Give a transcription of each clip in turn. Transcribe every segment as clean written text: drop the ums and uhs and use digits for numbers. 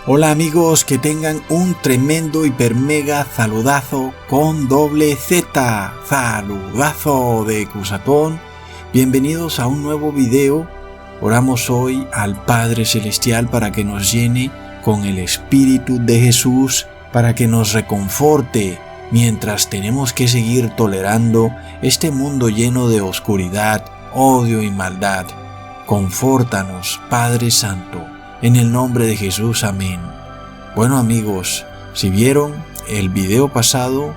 Hola amigos, que tengan un tremendo hiper mega saludazo con doble Z, saludazo de Cusatón. Bienvenidos a un nuevo video. Oramos hoy al Padre Celestial para que nos llene con el Espíritu de Jesús, para que nos reconforte mientras tenemos que seguir tolerando este mundo lleno de oscuridad, odio y maldad. Confórtanos, Padre Santo. En el nombre de Jesús, amén. Bueno amigos, si vieron el video pasado,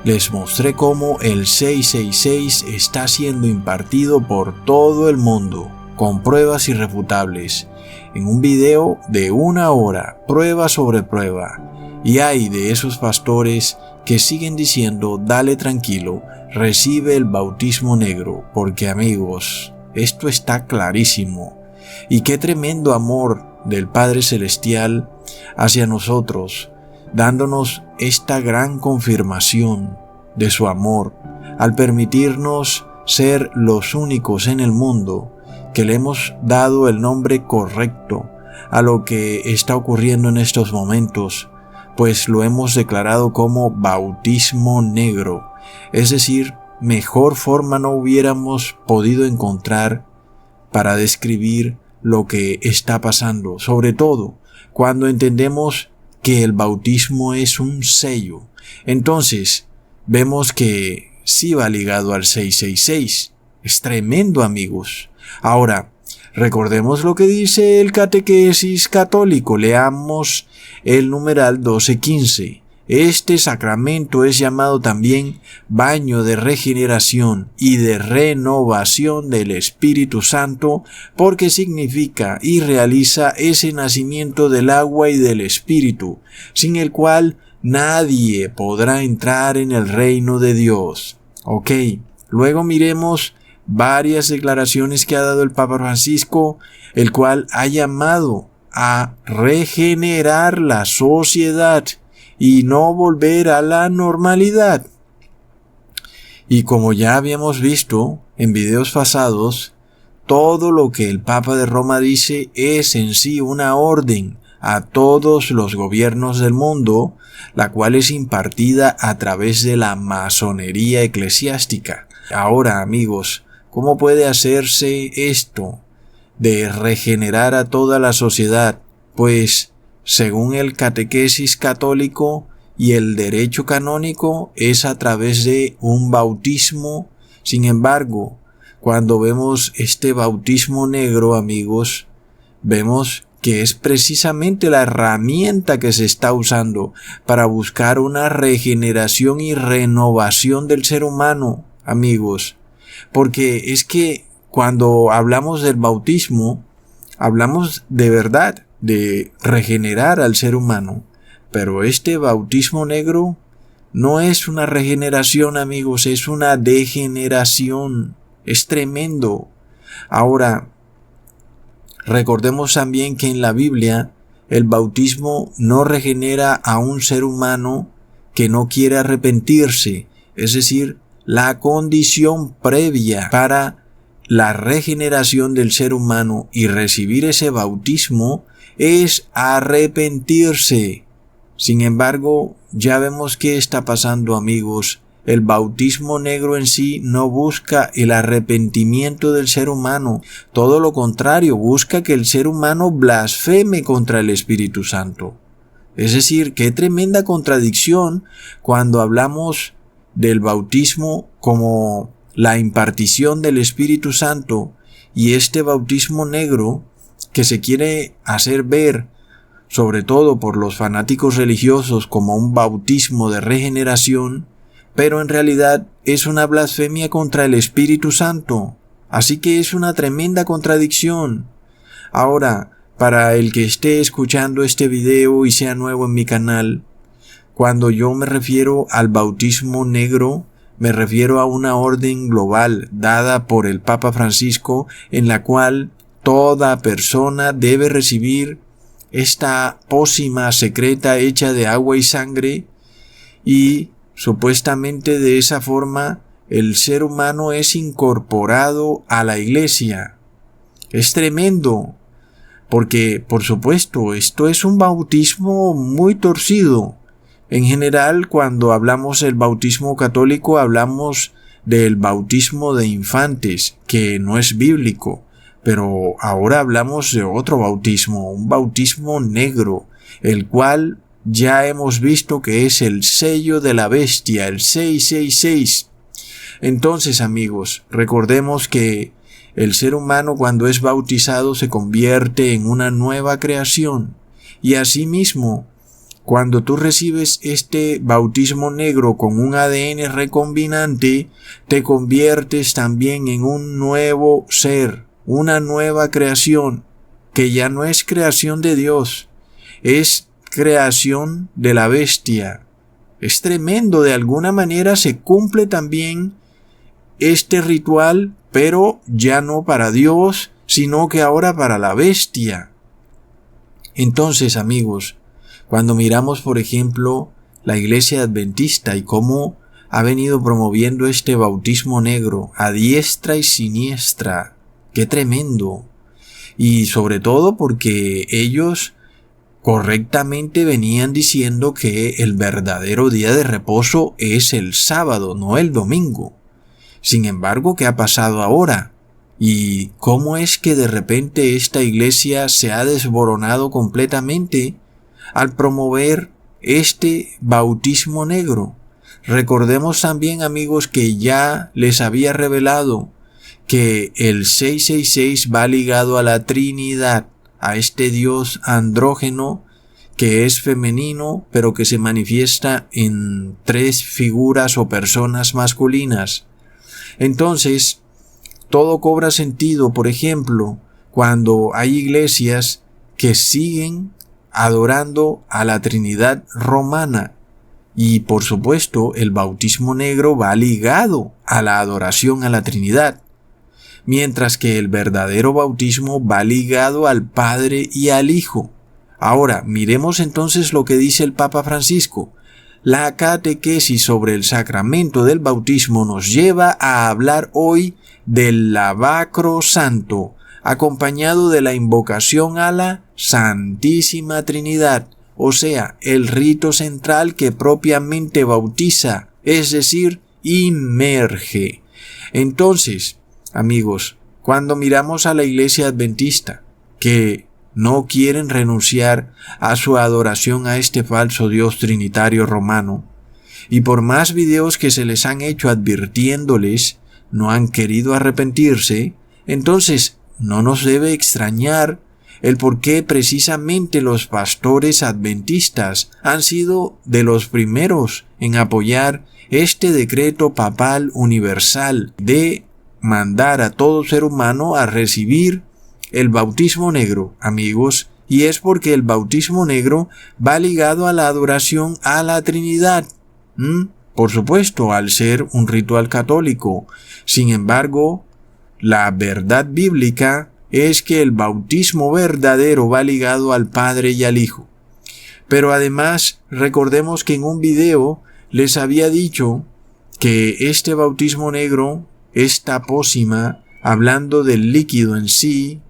les mostré cómo el 666 está siendo impartido por todo el mundo, con pruebas irrefutables, en un video de 1 hora, prueba sobre prueba. Y hay de esos pastores que siguen diciendo, dale tranquilo, recibe el bautismo negro, porque amigos, esto está clarísimo. Y qué tremendo amor del Padre Celestial hacia nosotros, dándonos esta gran confirmación de su amor, al permitirnos ser los únicos en el mundo que le hemos dado el nombre correcto a lo que está ocurriendo en estos momentos, pues lo hemos declarado como bautismo negro. Es decir, mejor forma no hubiéramos podido encontrar para describir lo que está pasando, sobre todo cuando entendemos que el bautismo es un sello. Entonces, vemos que sí va ligado al 666. Es tremendo, amigos. Ahora, recordemos lo que dice el Catequesis Católico. Leamos el numeral 1215. Este sacramento es llamado también baño de regeneración y de renovación del Espíritu Santo porque significa y realiza ese nacimiento del agua y del Espíritu, sin el cual nadie podrá entrar en el reino de Dios. Ok, luego miremos varias declaraciones que ha dado el Papa Francisco, el cual ha llamado a regenerar la sociedad y no volver a la normalidad. Y como ya habíamos visto en videos pasados, todo lo que el Papa de Roma dice es en sí una orden a todos los gobiernos del mundo, la cual es impartida a través de la masonería eclesiástica. Ahora, amigos, ¿cómo puede hacerse esto de regenerar a toda la sociedad? Pues según el Catequesis Católico y el derecho canónico, es a través de un bautismo. Sin embargo, cuando vemos este bautismo negro, amigos, vemos que es precisamente la herramienta que se está usando para buscar una regeneración y renovación del ser humano, amigos. Porque es que cuando hablamos del bautismo, hablamos de verdad, de regenerar al ser humano. Pero este bautismo negro no es una regeneración, amigos, es una degeneración. Es tremendo. Ahora, recordemos también que en la Biblia el bautismo no regenera a un ser humano que no quiere arrepentirse. Es decir, la condición previa para la regeneración del ser humano y recibir ese bautismo es arrepentirse. Sin embargo, ya vemos qué está pasando, amigos. El bautismo negro en sí no busca el arrepentimiento del ser humano. Todo lo contrario, busca que el ser humano blasfeme contra el Espíritu Santo. Es decir, qué tremenda contradicción cuando hablamos del bautismo como la impartición del Espíritu Santo y este bautismo negro que se quiere hacer ver, sobre todo por los fanáticos religiosos, como un bautismo de regeneración, pero en realidad es una blasfemia contra el Espíritu Santo. Así que es una tremenda contradicción. Ahora, para el que esté escuchando este video y sea nuevo en mi canal, cuando yo me refiero al bautismo negro, me refiero a una orden global dada por el Papa Francisco, en la cual toda persona debe recibir esta pócima secreta hecha de agua y sangre, y supuestamente de esa forma el ser humano es incorporado a la iglesia. Es tremendo. Porque, por supuesto, esto es un bautismo muy torcido. En general, cuando hablamos del bautismo católico, hablamos del bautismo de infantes, que no es bíblico. Pero ahora hablamos de otro bautismo, un bautismo negro, el cual ya hemos visto que es el sello de la bestia, el 666. Entonces, amigos, recordemos que el ser humano cuando es bautizado se convierte en una nueva creación. Y asimismo, cuando tú recibes este bautismo negro con un ADN recombinante, te conviertes también en un nuevo ser, una nueva creación, que ya no es creación de Dios, es creación de la bestia. Es tremendo, de alguna manera se cumple también este ritual, pero ya no para Dios, sino que ahora para la bestia. Entonces, amigos, cuando miramos, por ejemplo, la Iglesia Adventista y cómo ha venido promoviendo este bautismo negro a diestra y siniestra, ¡qué tremendo! Y sobre todo porque ellos correctamente venían diciendo que el verdadero día de reposo es el sábado, no el domingo. Sin embargo, ¿qué ha pasado ahora? ¿Y cómo es que de repente esta iglesia se ha desboronado completamente al promover este bautismo negro? Recordemos también, amigos, que ya les había revelado que el 666 va ligado a la Trinidad, a este Dios andrógeno que es femenino, pero que se manifiesta en 3 figuras o personas masculinas. Entonces, todo cobra sentido, por ejemplo, cuando hay iglesias que siguen adorando a la Trinidad romana. Y por supuesto, el bautismo negro va ligado a la adoración a la Trinidad, mientras que el verdadero bautismo va ligado al Padre y al Hijo. Ahora, miremos entonces lo que dice el Papa Francisco. La catequesis sobre el sacramento del bautismo nos lleva a hablar hoy del lavacro santo, acompañado de la invocación a la Santísima Trinidad, o sea, el rito central que propiamente bautiza, es decir, inmerge. Entonces, amigos, cuando miramos a la Iglesia Adventista, que no quieren renunciar a su adoración a este falso Dios trinitario romano, y por más videos que se les han hecho advirtiéndoles, no han querido arrepentirse, entonces no nos debe extrañar el por qué precisamente los pastores adventistas han sido de los primeros en apoyar este decreto papal universal de mandar a todo ser humano a recibir el bautismo negro, amigos, y es porque el bautismo negro va ligado a la adoración a la Trinidad. Por supuesto, al ser un ritual católico. Sin embargo, la verdad bíblica es que el bautismo verdadero va ligado al Padre y al Hijo. Pero además, recordemos que en un video les había dicho que este bautismo negro, esta pócima, hablando del líquido en sí,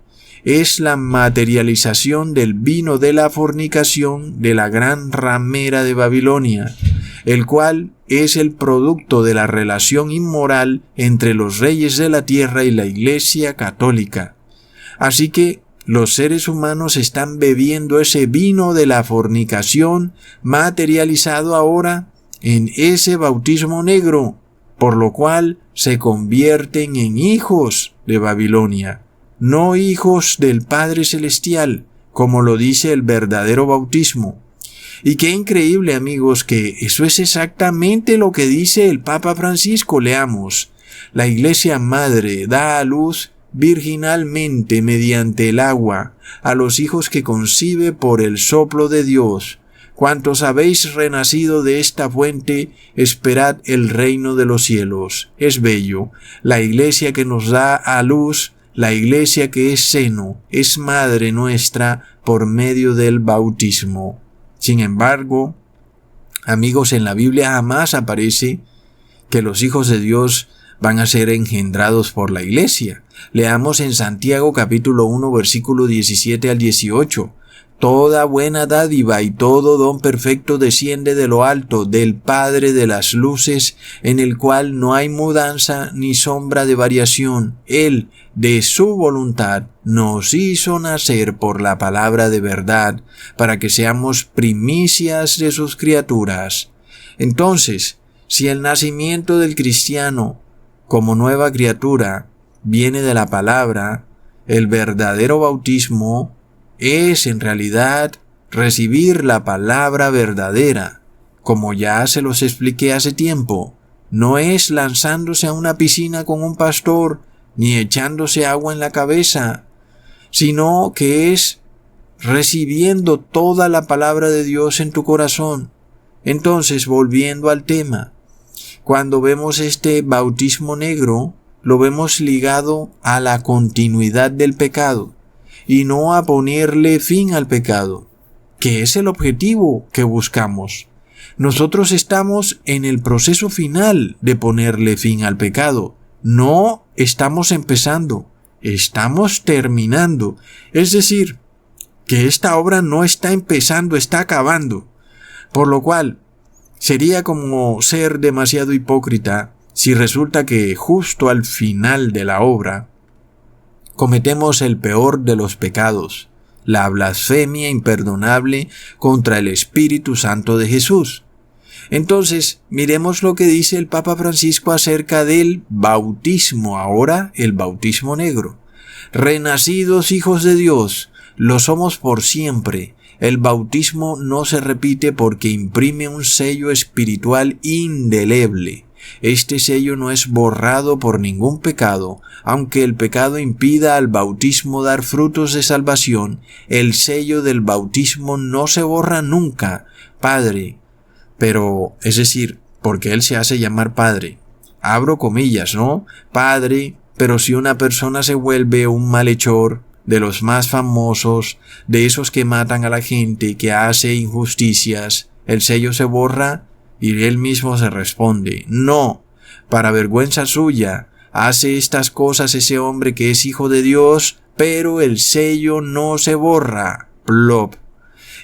es la materialización del vino de la fornicación de la gran ramera de Babilonia, el cual es el producto de la relación inmoral entre los reyes de la tierra y la Iglesia católica. Así que los seres humanos están bebiendo ese vino de la fornicación materializado ahora en ese bautismo negro, por lo cual se convierten en hijos de Babilonia, no hijos del Padre Celestial, como lo dice el verdadero bautismo. Y qué increíble, amigos, que eso es exactamente lo que dice el Papa Francisco. Leamos: la Iglesia Madre da a luz virginalmente mediante el agua a los hijos que concibe por el soplo de Dios. Cuantos habéis renacido de esta fuente, esperad el reino de los cielos. Es bello. La Iglesia que nos da a luz, la Iglesia que es seno, es madre nuestra por medio del bautismo. Sin embargo, amigos, en la Biblia jamás aparece que los hijos de Dios van a ser engendrados por la Iglesia. Leamos en Santiago capítulo 1 versículo 17 al 18. Toda buena dádiva y todo don perfecto desciende de lo alto, del Padre de las luces, en el cual no hay mudanza ni sombra de variación. Él, de su voluntad, nos hizo nacer por la palabra de verdad, para que seamos primicias de sus criaturas. Entonces, si el nacimiento del cristiano, como nueva criatura, viene de la palabra, el verdadero bautismo es en realidad recibir la palabra verdadera. Como ya se los expliqué hace tiempo, no es lanzándose a una piscina con un pastor ni echándose agua en la cabeza, sino que es recibiendo toda la palabra de Dios en tu corazón. Entonces, volviendo al tema, cuando vemos este bautismo negro, lo vemos ligado a la continuidad del pecado y no a ponerle fin al pecado, que es el objetivo que buscamos. Nosotros estamos en el proceso final de ponerle fin al pecado. No estamos empezando, estamos terminando. Es decir, que esta obra no está empezando, está acabando. Por lo cual, sería como ser demasiado hipócrita si resulta que justo al final de la obra cometemos el peor de los pecados, la blasfemia imperdonable contra el Espíritu Santo de Jesús. Entonces, miremos lo que dice el Papa Francisco acerca del bautismo, ahora el bautismo negro. Renacidos hijos de Dios, lo somos por siempre. El bautismo no se repite porque imprime un sello espiritual indeleble. Este sello no es borrado por ningún pecado. Aunque el pecado impida al bautismo dar frutos de salvación, el sello del bautismo no se borra nunca. Padre, pero, es decir, porque Él se hace llamar Padre. Abro comillas, ¿no? Padre, pero si una persona se vuelve un malhechor, de los más famosos, de esos que matan a la gente, que hace injusticias, el sello se borra y Él mismo se responde, no, para vergüenza suya, hace estas cosas ese hombre que es hijo de Dios, pero el sello no se borra. Plop.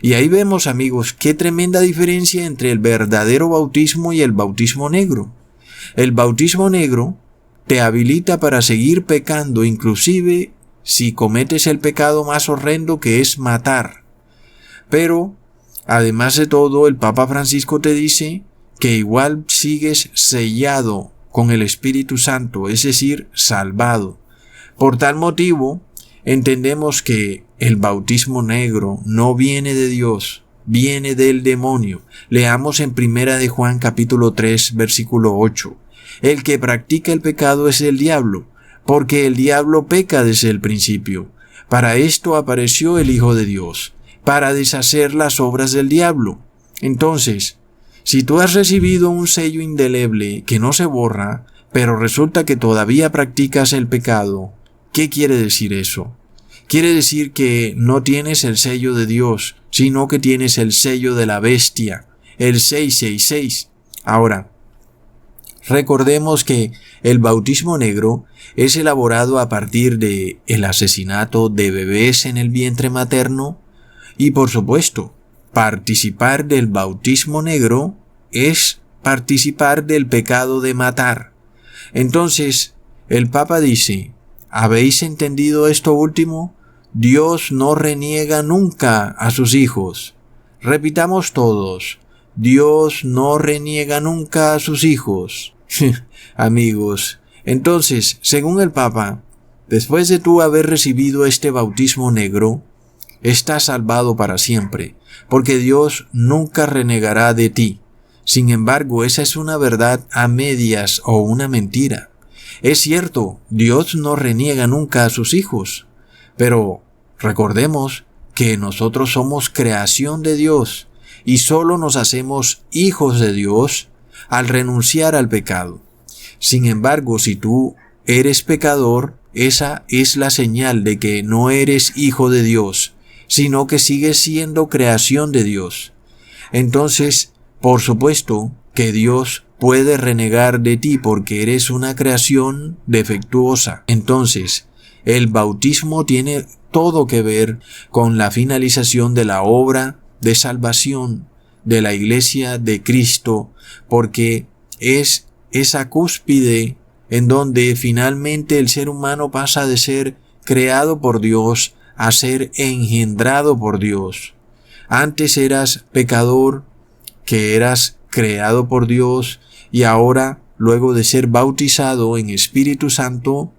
Y ahí vemos, amigos, qué tremenda diferencia entre el verdadero bautismo y el bautismo negro. El bautismo negro te habilita para seguir pecando, inclusive si cometes el pecado más horrendo, que es matar. Pero, además de todo, el Papa Francisco te dice que igual sigues sellado con el Espíritu Santo, es decir, salvado. Por tal motivo, entendemos que el bautismo negro no viene de Dios, viene del demonio. Leamos en 1 de Juan capítulo 3, versículo 8. El que practica el pecado es el diablo, porque el diablo peca desde el principio. Para esto apareció el Hijo de Dios, para deshacer las obras del diablo. Entonces, si tú has recibido un sello indeleble que no se borra, pero resulta que todavía practicas el pecado, ¿qué quiere decir eso? Quiere decir que no tienes el sello de Dios, sino que tienes el sello de la bestia, el 666. Ahora, recordemos que el bautismo negro es elaborado a partir de el asesinato de bebés en el vientre materno y, por supuesto, participar del bautismo negro es participar del pecado de matar. Entonces, el Papa dice, ¿habéis entendido esto último? Dios no reniega nunca a sus hijos. Repitamos todos, Dios no reniega nunca a sus hijos. Amigos, entonces, según el Papa, después de tú haber recibido este bautismo negro, estás salvado para siempre, porque Dios nunca renegará de ti. Sin embargo, esa es una verdad a medias o una mentira. Es cierto, Dios no reniega nunca a sus hijos, pero recordemos que nosotros somos creación de Dios y solo nos hacemos hijos de Dios al renunciar al pecado. Sin embargo, si tú eres pecador, esa es la señal de que no eres hijo de Dios, sino que sigues siendo creación de Dios. Entonces, por supuesto que Dios puede renegar de ti porque eres una creación defectuosa. Entonces, el bautismo tiene todo que ver con la finalización de la obra de salvación de la Iglesia de Cristo, porque es esa cúspide en donde finalmente el ser humano pasa de ser creado por Dios a ser engendrado por Dios. Antes eras pecador, que eras creado por Dios, y ahora, luego de ser bautizado en Espíritu Santo,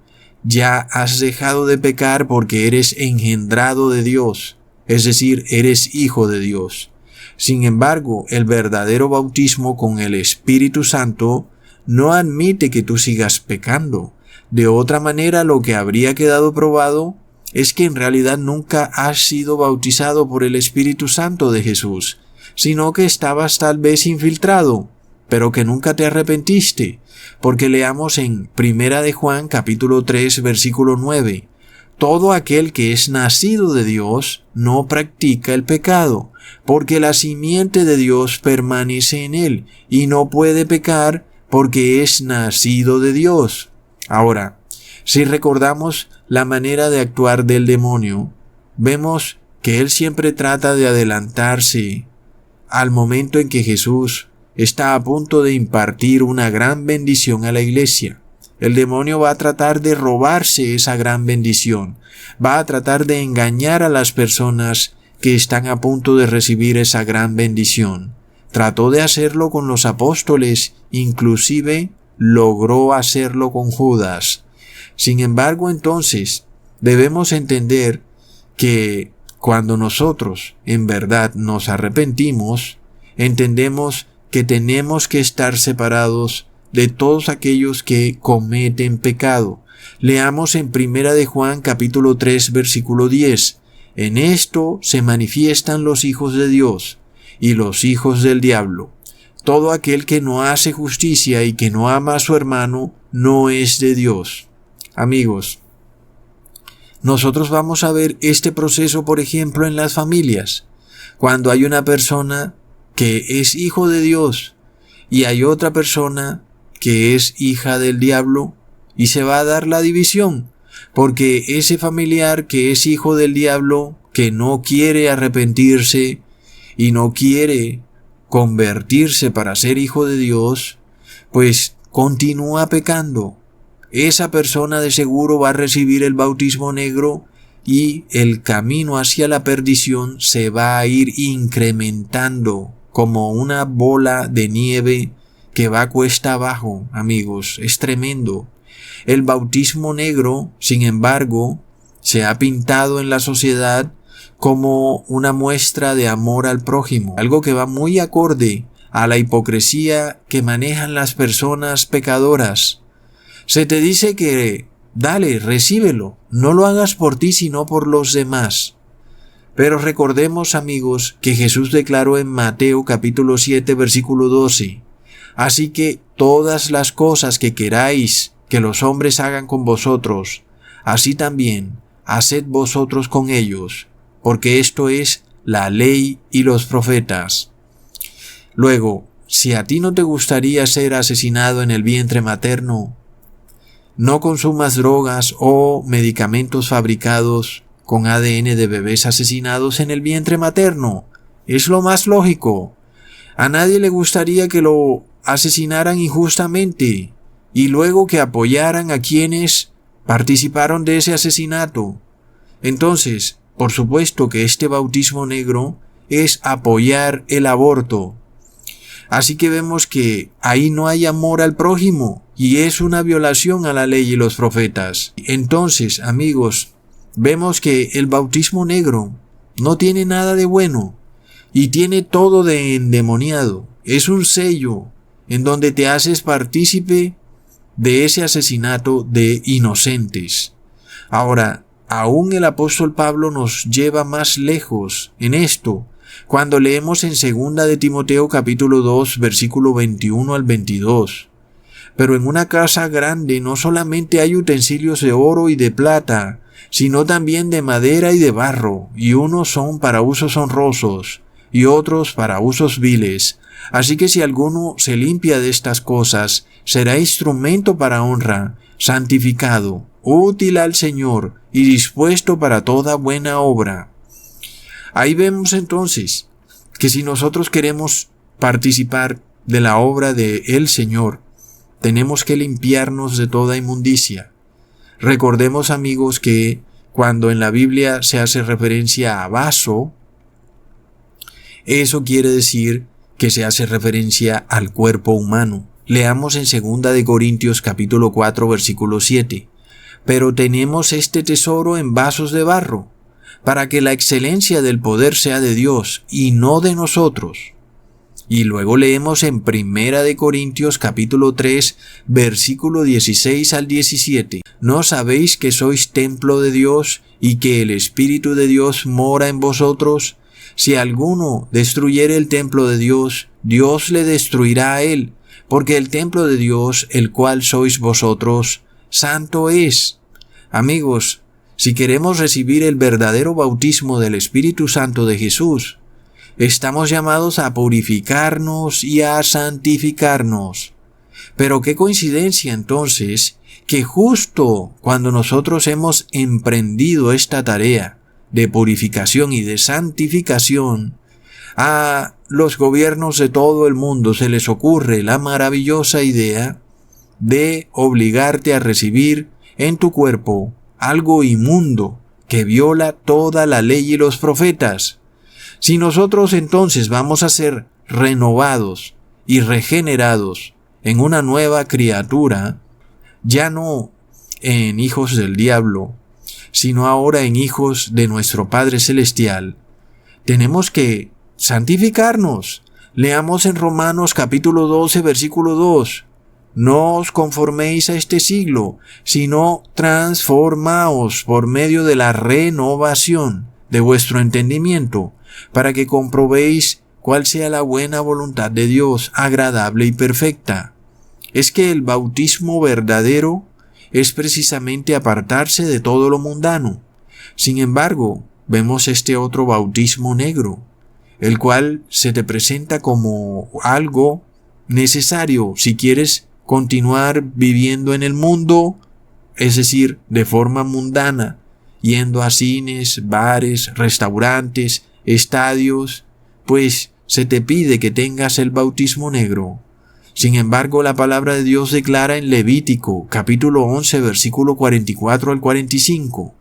ya has dejado de pecar porque eres engendrado de Dios, es decir, eres hijo de Dios. Sin embargo, el verdadero bautismo con el Espíritu Santo no admite que tú sigas pecando. De otra manera, lo que habría quedado probado es que en realidad nunca has sido bautizado por el Espíritu Santo de Jesús, sino que estabas tal vez infiltrado, pero que nunca te arrepentiste, porque leamos en 1 de Juan capítulo 3 versículo 9, todo aquel que es nacido de Dios no practica el pecado, porque la simiente de Dios permanece en él, y no puede pecar porque es nacido de Dios. Ahora, si recordamos la manera de actuar del demonio, vemos que él siempre trata de adelantarse al momento en que Jesús está a punto de impartir una gran bendición a la iglesia. El demonio va a tratar de robarse esa gran bendición, va a tratar de engañar a las personas que están a punto de recibir esa gran bendición. Trató de hacerlo con los apóstoles, inclusive logró hacerlo con Judas. Sin embargo, entonces, debemos entender que cuando nosotros en verdad nos arrepentimos, entendemos que tenemos que estar separados de todos aquellos que cometen pecado. Leamos en 1 de Juan capítulo 3 versículo 10. En esto se manifiestan los hijos de Dios y los hijos del diablo. Todo aquel que no hace justicia y que no ama a su hermano no es de Dios. Amigos, nosotros vamos a ver este proceso, por ejemplo, en las familias. Cuando hay una persona que es hijo de Dios y hay otra persona que es hija del diablo, y se va a dar la división, porque ese familiar que es hijo del diablo, que no quiere arrepentirse y no quiere convertirse para ser hijo de Dios, pues continúa pecando. Esa persona de seguro va a recibir el bautismo negro y el camino hacia la perdición se va a ir incrementando como una bola de nieve que va cuesta abajo, amigos. Es tremendo. El bautismo negro, sin embargo, se ha pintado en la sociedad como una muestra de amor al prójimo, algo que va muy acorde a la hipocresía que manejan las personas pecadoras. Se te dice que dale, recíbelo, no lo hagas por ti sino por los demás. Pero recordemos, amigos, que Jesús declaró en Mateo capítulo 7 versículo 12, así que todas las cosas que queráis que los hombres hagan con vosotros, así también haced vosotros con ellos, porque esto es la ley y los profetas. Luego, si a ti no te gustaría ser asesinado en el vientre materno, no consumas drogas o medicamentos fabricados con ADN de bebés asesinados en el vientre materno. Es lo más lógico. A nadie le gustaría que lo asesinaran injustamente y luego que apoyaran a quienes participaron de ese asesinato. Entonces, por supuesto que este bautismo negro es apoyar el aborto. Así que vemos que ahí no hay amor al prójimo y es una violación a la ley y los profetas. Entonces, amigos, vemos que el bautismo negro no tiene nada de bueno y tiene todo de endemoniado. Es un sello en donde te haces partícipe de ese asesinato de inocentes. Ahora, aún el apóstol Pablo nos lleva más lejos en esto, cuando leemos en 2 de Timoteo capítulo 2 versículo 21 al 22. Pero en una casa grande no solamente hay utensilios de oro y de plata, sino también de madera y de barro, y unos son para usos honrosos, y otros para usos viles. Así que si alguno se limpia de estas cosas, será instrumento para honra, santificado, útil al Señor y dispuesto para toda buena obra. Ahí vemos entonces que si nosotros queremos participar de la obra de el Señor, tenemos que limpiarnos de toda inmundicia. Recordemos, amigos, que cuando en la Biblia se hace referencia a vaso, eso quiere decir que se hace referencia al cuerpo humano. Leamos en 2 de Corintios capítulo 4 versículo 7. Pero tenemos este tesoro en vasos de barro, para que la excelencia del poder sea de Dios y no de nosotros. Y luego leemos en 1 de Corintios capítulo 3 versículo 16 al 17. ¿No sabéis que sois templo de Dios y que el Espíritu de Dios mora en vosotros? Si alguno destruyere el templo de Dios, Dios le destruirá a él, porque el templo de Dios, el cual sois vosotros, santo es. Amigos, si queremos recibir el verdadero bautismo del Espíritu Santo de Jesús, estamos llamados a purificarnos y a santificarnos. Pero qué coincidencia entonces que justo cuando nosotros hemos emprendido esta tarea de purificación y de santificación, a los gobiernos de todo el mundo se les ocurre la maravillosa idea de obligarte a recibir en tu cuerpo algo inmundo que viola toda la ley y los profetas. Si nosotros entonces vamos a ser renovados y regenerados en una nueva criatura, ya no en hijos del diablo, sino ahora en hijos de nuestro Padre Celestial, tenemos que santificarnos. Leamos en Romanos capítulo 12 versículo 2. No os conforméis a este siglo, sino transformaos por medio de la renovación de vuestro entendimiento, para que comprobéis cuál sea la buena voluntad de Dios, agradable y perfecta. Es que el bautismo verdadero es precisamente apartarse de todo lo mundano. Sin embargo, vemos este otro bautismo negro, el cual se te presenta como algo necesario si quieres continuar viviendo en el mundo, es decir, de forma mundana, yendo a cines, bares, restaurantes, estadios, pues se te pide que tengas el bautismo negro. Sin embargo, la palabra de Dios declara en Levítico, capítulo 11, versículo 44 al 45,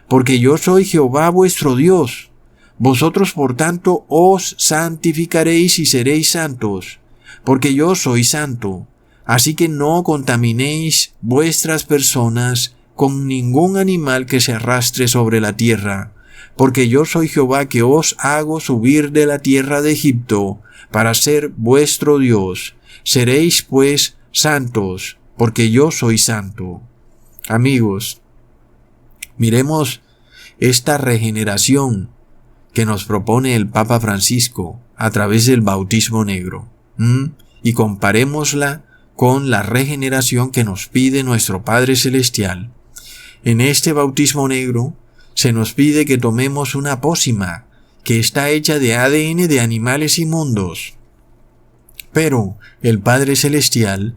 porque yo soy Jehová vuestro Dios. Vosotros por tanto os santificaréis y seréis santos, porque yo soy santo. Así que no contaminéis vuestras personas con ningún animal que se arrastre sobre la tierra, porque yo soy Jehová que os hago subir de la tierra de Egipto para ser vuestro Dios. Seréis pues santos, porque yo soy santo. Amigos, miremos esta regeneración que nos propone el Papa Francisco a través del bautismo negro, y comparémosla con la regeneración que nos pide nuestro Padre Celestial. En este bautismo negro se nos pide que tomemos una pócima que está hecha de ADN de animales inmundos. Pero el Padre Celestial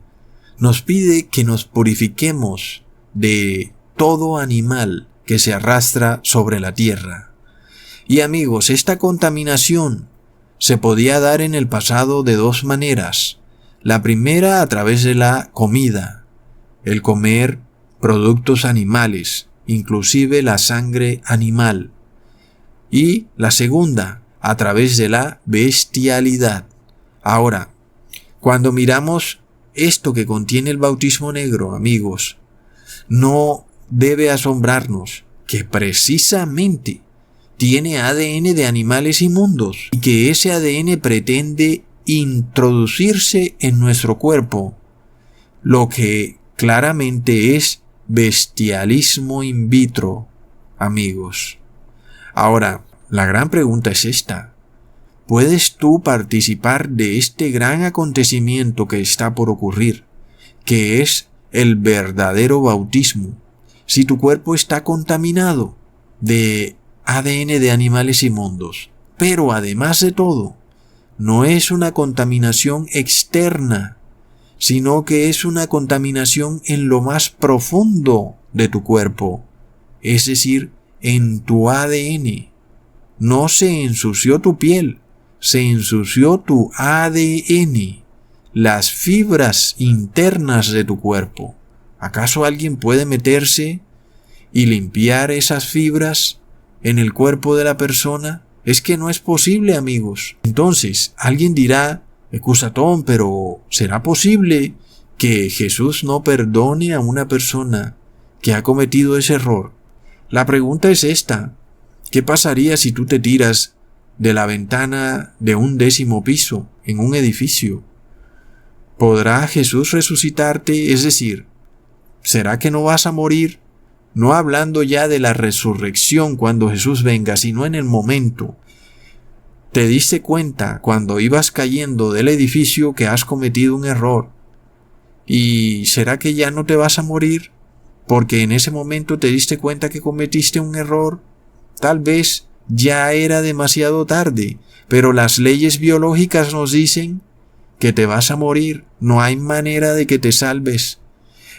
nos pide que nos purifiquemos de todo animal que se arrastra sobre la tierra. Y amigos, esta contaminación se podía dar en el pasado de dos maneras. La primera a través de la comida, el comer productos animales, inclusive la sangre animal. Y la segunda, a través de la bestialidad. Ahora, cuando miramos esto que contiene el bautismo negro, amigos, no debe asombrarnos que precisamente tiene ADN de animales inmundos y que ese ADN pretende introducirse en nuestro cuerpo, lo que claramente es bestialismo in vitro, amigos. Ahora, la gran pregunta es esta: ¿puedes tú participar de este gran acontecimiento que está por ocurrir, que es el verdadero bautismo, si tu cuerpo está contaminado de ADN de animales inmundos? Pero además de todo, no es una contaminación externa, sino que es una contaminación en lo más profundo de tu cuerpo, es decir, en tu ADN. No se ensució tu piel, se ensució tu ADN, las fibras internas de tu cuerpo. ¿Acaso alguien puede meterse y limpiar esas fibras en el cuerpo de la persona? Es que no es posible, amigos. Entonces, alguien dirá, Cusatón, pero ¿será posible que Jesús no perdone a una persona que ha cometido ese error? La pregunta es esta: ¿qué pasaría si tú te tiras de la ventana de un 10º piso en un edificio? ¿Podrá Jesús resucitarte? Es decir, ¿será que no vas a morir? No hablando ya de la resurrección cuando Jesús venga, sino en el momento. Te diste cuenta cuando ibas cayendo del edificio que has cometido un error. ¿Y será que ya no te vas a morir? Porque en ese momento te diste cuenta que cometiste un error. Tal vez ya era demasiado tarde, pero las leyes biológicas nos dicen que te vas a morir. No hay manera de que te salves.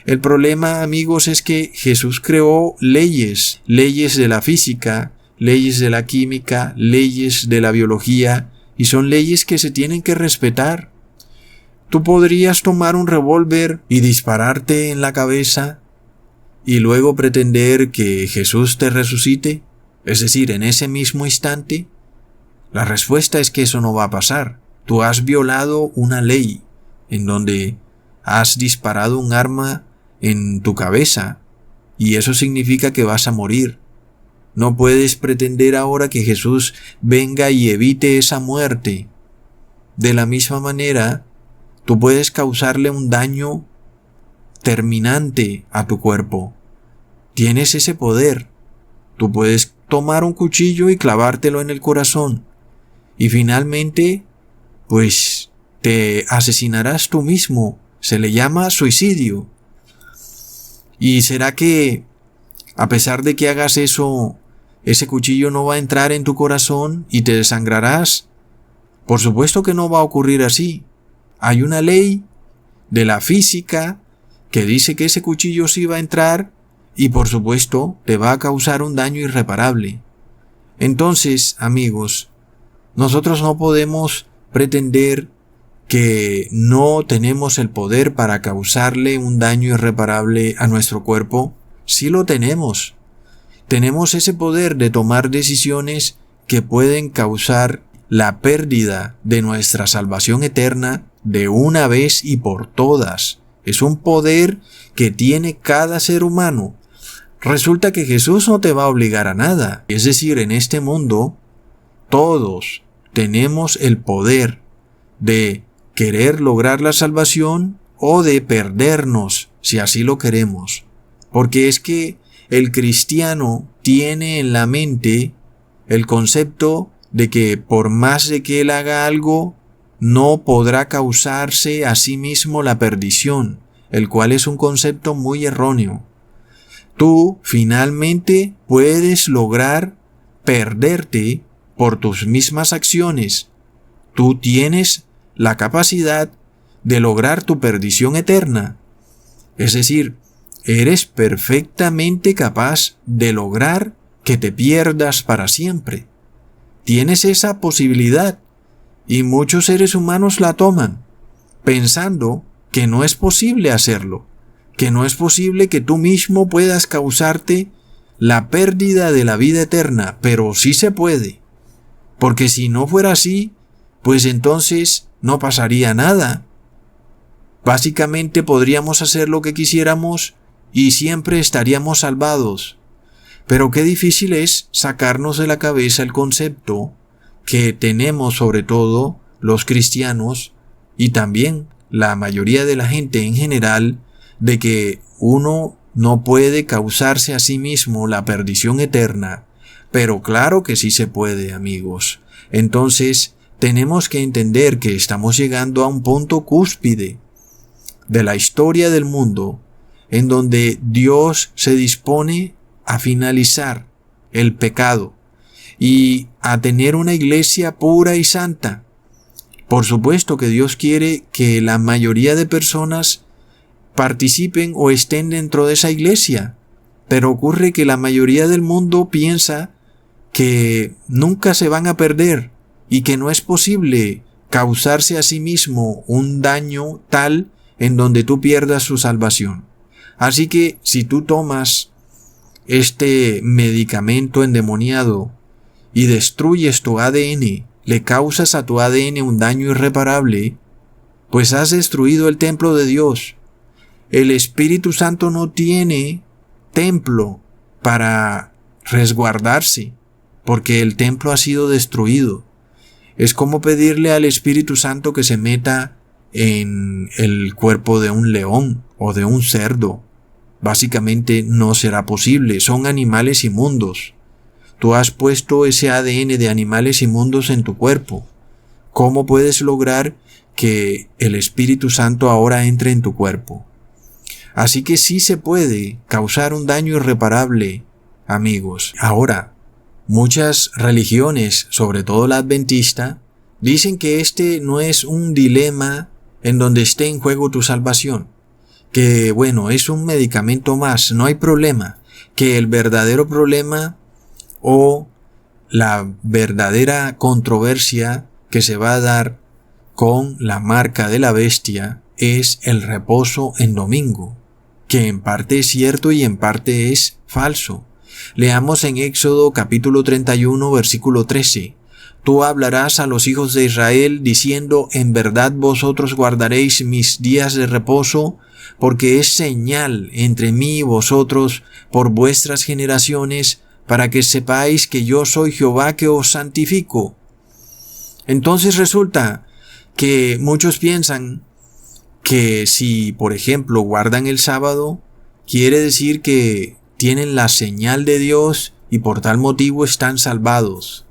El problema, amigos, es que Jesús creó leyes de la física, leyes de la química, leyes de la biología, y son leyes que se tienen que respetar. Tú podrías tomar un revólver y dispararte en la cabeza y luego pretender que Jesús te resucite, es decir, en ese mismo instante. La respuesta es que eso no va a pasar. Tú has violado una ley en donde has disparado un arma en tu cabeza, y eso significa que vas a morir. No puedes pretender ahora que Jesús venga y evite esa muerte. De la misma manera, tú puedes causarle un daño terminante a tu cuerpo. Tienes ese poder. Tú puedes tomar un cuchillo y clavártelo en el corazón, y finalmente, pues, te asesinarás tú mismo. Se le llama suicidio. ¿Y será que, a pesar de que hagas eso, ese cuchillo no va a entrar en tu corazón y te desangrarás? Por supuesto que no va a ocurrir así. Hay una ley de la física que dice que ese cuchillo sí va a entrar y por supuesto te va a causar un daño irreparable. Entonces, amigos, nosotros no podemos pretender que no tenemos el poder para causarle un daño irreparable a nuestro cuerpo. Sí lo tenemos. Tenemos ese poder de tomar decisiones que pueden causar la pérdida de nuestra salvación eterna de una vez y por todas. Es un poder que tiene cada ser humano. Resulta que Jesús no te va a obligar a nada. Es decir, en este mundo, todos tenemos el poder de querer lograr la salvación o de perdernos, si así lo queremos. Porque es que el cristiano tiene en la mente el concepto de que por más de que él haga algo, no podrá causarse a sí mismo la perdición, el cual es un concepto muy erróneo. Tú finalmente puedes lograr perderte por tus mismas acciones. Tú tienes la capacidad de lograr tu perdición eterna. Es decir, eres perfectamente capaz de lograr que te pierdas para siempre. Tienes esa posibilidad y muchos seres humanos la toman, pensando que no es posible hacerlo, que no es posible que tú mismo puedas causarte la pérdida de la vida eterna, pero sí se puede, porque si no fuera así, pues entonces no pasaría nada. Básicamente podríamos hacer lo que quisiéramos y siempre estaríamos salvados. Pero qué difícil es sacarnos de la cabeza el concepto que tenemos, sobre todo los cristianos y también la mayoría de la gente en general, de que uno no puede causarse a sí mismo la perdición eterna. Pero claro que sí se puede, amigos. Entonces, tenemos que entender que estamos llegando a un punto cúspide de la historia del mundo, en donde Dios se dispone a finalizar el pecado y a tener una iglesia pura y santa. Por supuesto que Dios quiere que la mayoría de personas participen o estén dentro de esa iglesia, pero ocurre que la mayoría del mundo piensa que nunca se van a perder y que no es posible causarse a sí mismo un daño tal en donde tú pierdas su salvación. Así que si tú tomas este medicamento endemoniado y destruyes tu ADN, le causas a tu ADN un daño irreparable, pues has destruido el templo de Dios. El Espíritu Santo no tiene templo para resguardarse, porque el templo ha sido destruido. Es como pedirle al Espíritu Santo que se meta en el cuerpo de un león o de un cerdo. Básicamente no será posible, son animales inmundos. Tú has puesto ese ADN de animales inmundos en tu cuerpo. ¿Cómo puedes lograr que el Espíritu Santo ahora entre en tu cuerpo? Así que sí se puede causar un daño irreparable, amigos. Ahora, muchas religiones, sobre todo la adventista, dicen que este no es un dilema en donde esté en juego tu salvación. Que bueno, es un medicamento más, no hay problema. Que el verdadero problema o la verdadera controversia que se va a dar con la marca de la bestia es el reposo en domingo, que en parte es cierto y en parte es falso. Leamos en Éxodo capítulo 31 versículo 13. Tú hablarás a los hijos de Israel diciendo, en verdad vosotros guardaréis mis días de reposo, porque es señal entre mí y vosotros por vuestras generaciones, para que sepáis que yo soy Jehová que os santifico. Entonces resulta que muchos piensan que si, por ejemplo, guardan el sábado, quiere decir que tienen la señal de Dios y por tal motivo están salvados.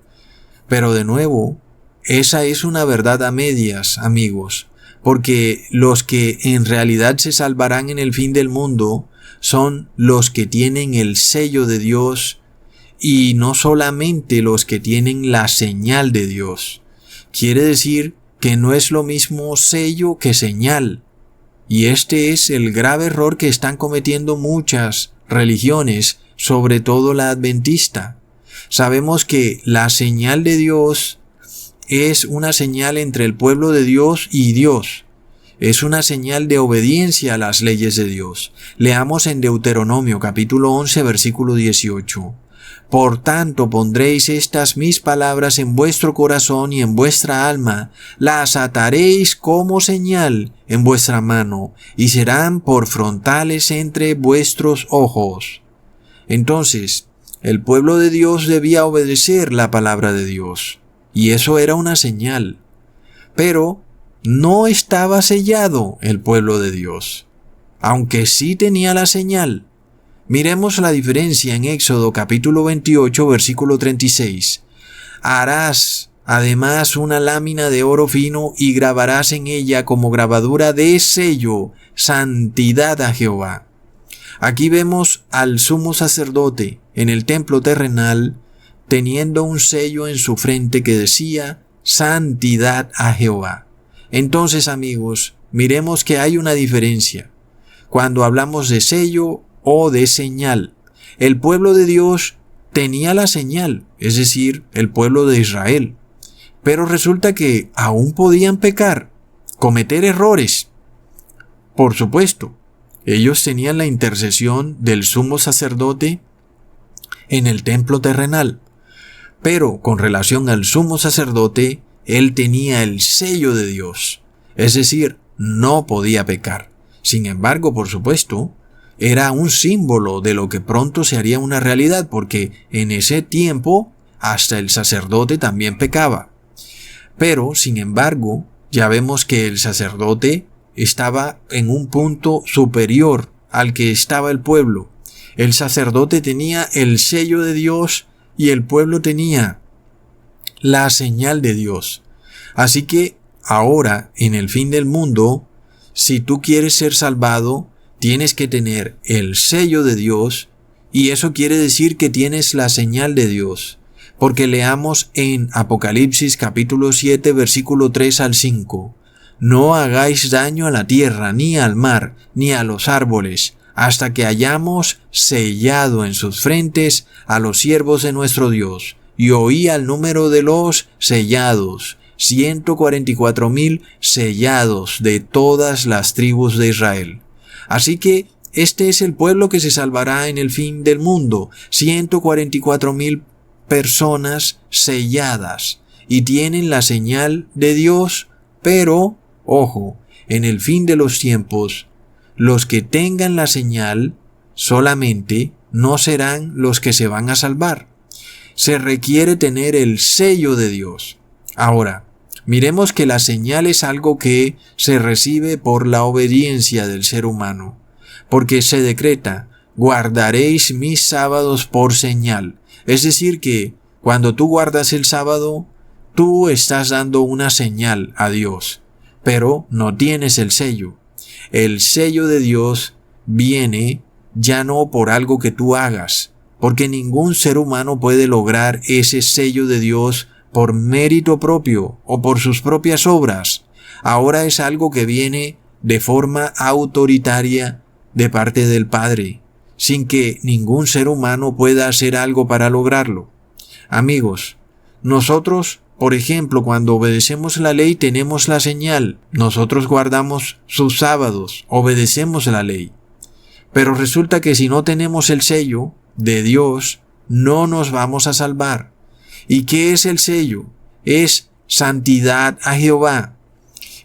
Pero de nuevo, esa es una verdad a medias, amigos, porque los que en realidad se salvarán en el fin del mundo son los que tienen el sello de Dios y no solamente los que tienen la señal de Dios. Quiere decir que no es lo mismo sello que señal. Y este es el grave error que están cometiendo muchas religiones, sobre todo la adventista. Sabemos que la señal de Dios es una señal entre el pueblo de Dios y Dios. Es una señal de obediencia a las leyes de Dios. Leamos en Deuteronomio capítulo 11 versículo 18. Por tanto pondréis estas mis palabras en vuestro corazón y en vuestra alma, las ataréis como señal en vuestra mano, y serán por frontales entre vuestros ojos. Entonces, el pueblo de Dios debía obedecer la palabra de Dios, y eso era una señal. Pero no estaba sellado el pueblo de Dios, aunque sí tenía la señal. Miremos la diferencia en Éxodo capítulo 28 versículo 36. Harás además una lámina de oro fino y grabarás en ella como grabadura de sello, santidad a Jehová. Aquí vemos al sumo sacerdote en el templo terrenal teniendo un sello en su frente que decía santidad a Jehová. Entonces, amigos, miremos que hay una diferencia. Cuando hablamos de sello o de señal, el pueblo de Dios tenía la señal, es decir, el pueblo de Israel. Pero resulta que aún podían pecar, cometer errores. Por supuesto, ellos tenían la intercesión del sumo sacerdote en el templo terrenal. Pero con relación al sumo sacerdote, él tenía el sello de Dios, es decir, no podía pecar. Sin embargo, por supuesto, era un símbolo de lo que pronto se haría una realidad, porque en ese tiempo hasta el sacerdote también pecaba. Pero, sin embargo, ya vemos que el sacerdote estaba en un punto superior al que estaba el pueblo. El sacerdote tenía el sello de Dios y el pueblo tenía la señal de Dios. Así que ahora, en el fin del mundo, si tú quieres ser salvado, tienes que tener el sello de Dios, y eso quiere decir que tienes la señal de Dios. Porque leamos en Apocalipsis capítulo 7 versículo 3 al 5. No hagáis daño a la tierra, ni al mar, ni a los árboles, hasta que hayamos sellado en sus frentes a los siervos de nuestro Dios. Y oí al número de los sellados, 144,000 sellados de todas las tribus de Israel. Así que este es el pueblo que se salvará en el fin del mundo, 144,000 personas selladas, y tienen la señal de Dios, pero, ojo, en el fin de los tiempos, los que tengan la señal solamente no serán los que se van a salvar. Se requiere tener el sello de Dios. Ahora, miremos que la señal es algo que se recibe por la obediencia del ser humano, porque se decreta, guardaréis mis sábados por señal. Es decir que cuando tú guardas el sábado, tú estás dando una señal a Dios, pero no tienes el sello. El sello de Dios viene ya no por algo que tú hagas, porque ningún ser humano puede lograr ese sello de Dios por mérito propio o por sus propias obras. Ahora es algo que viene de forma autoritaria de parte del Padre, sin que ningún ser humano pueda hacer algo para lograrlo. Amigos, nosotros, por ejemplo, cuando obedecemos la ley tenemos la señal. Nosotros guardamos sus sábados, obedecemos la ley. Pero resulta que si no tenemos el sello de Dios, no nos vamos a salvar. ¿Y qué es el sello? Es santidad a Jehová.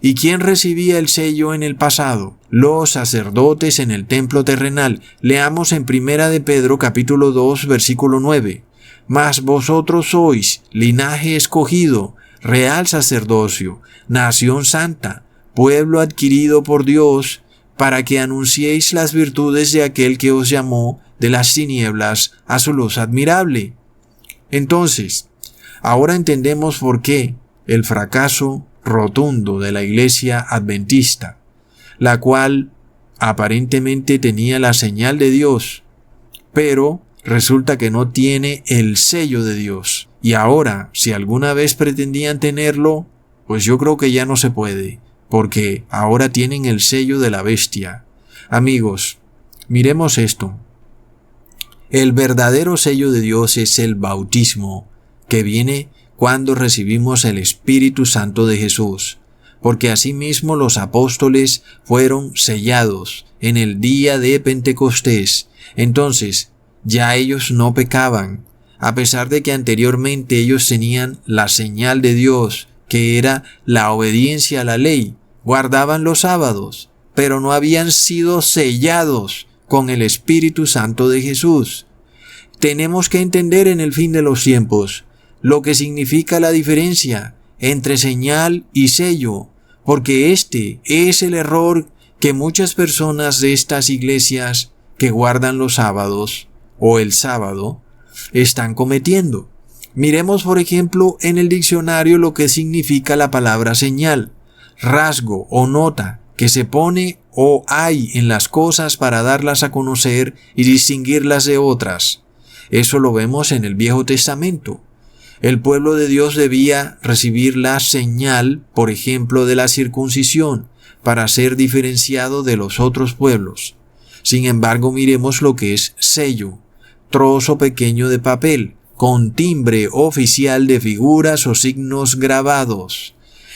¿Y quién recibía el sello en el pasado? Los sacerdotes en el templo terrenal. Leamos en 1 de Pedro capítulo 2 versículo 9. Mas vosotros sois linaje escogido, real sacerdocio, nación santa, pueblo adquirido por Dios, para que anunciéis las virtudes de aquel que os llamó de las tinieblas a su luz admirable. Entonces, ahora entendemos por qué el fracaso rotundo de la iglesia adventista, la cual aparentemente tenía la señal de Dios, pero resulta que no tiene el sello de Dios. Y ahora, si alguna vez pretendían tenerlo, pues yo creo que ya no se puede, porque ahora tienen el sello de la bestia. Amigos, miremos esto. El verdadero sello de Dios es el bautismo, que viene cuando recibimos el Espíritu Santo de Jesús, porque asimismo los apóstoles fueron sellados en el día de Pentecostés. Entonces, ya ellos no pecaban, a pesar de que anteriormente ellos tenían la señal de Dios, que era la obediencia a la ley, guardaban los sábados, pero no habían sido sellados con el Espíritu Santo de Jesús. Tenemos que entender en el fin de los tiempos lo que significa la diferencia entre señal y sello, porque este es el error que muchas personas de estas iglesias que guardan los sábados o el sábado están cometiendo. Miremos, por ejemplo, en el diccionario lo que significa la palabra señal, rasgo o nota que se pone o hay en las cosas para darlas a conocer y distinguirlas de otras. Eso lo vemos en el Viejo Testamento. El pueblo de Dios debía recibir la señal, por ejemplo, de la circuncisión, para ser diferenciado de los otros pueblos. Sin embargo, miremos lo que es sello, trozo pequeño de papel, con timbre oficial de figuras o signos grabados.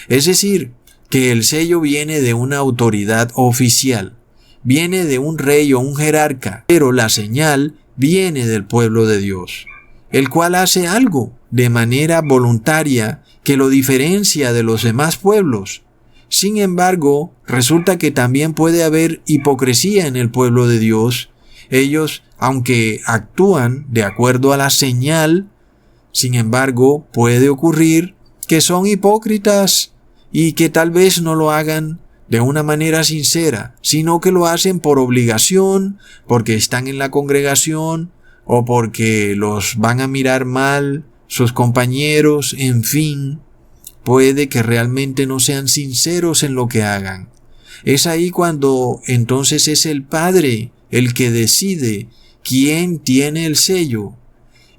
Es decir, que el sello viene de una autoridad oficial, viene de un rey o un jerarca, pero la señal viene del pueblo de Dios, el cual hace algo de manera voluntaria que lo diferencia de los demás pueblos. Sin embargo, resulta que también puede haber hipocresía en el pueblo de Dios. Ellos, aunque actúan de acuerdo a la señal, sin embargo, puede ocurrir que son hipócritas y que tal vez no lo hagan de una manera sincera, sino que lo hacen por obligación, porque están en la congregación o porque los van a mirar mal sus compañeros, en fin. Puede que realmente no sean sinceros en lo que hagan. Es ahí cuando entonces es el Padre el que decide quién tiene el sello.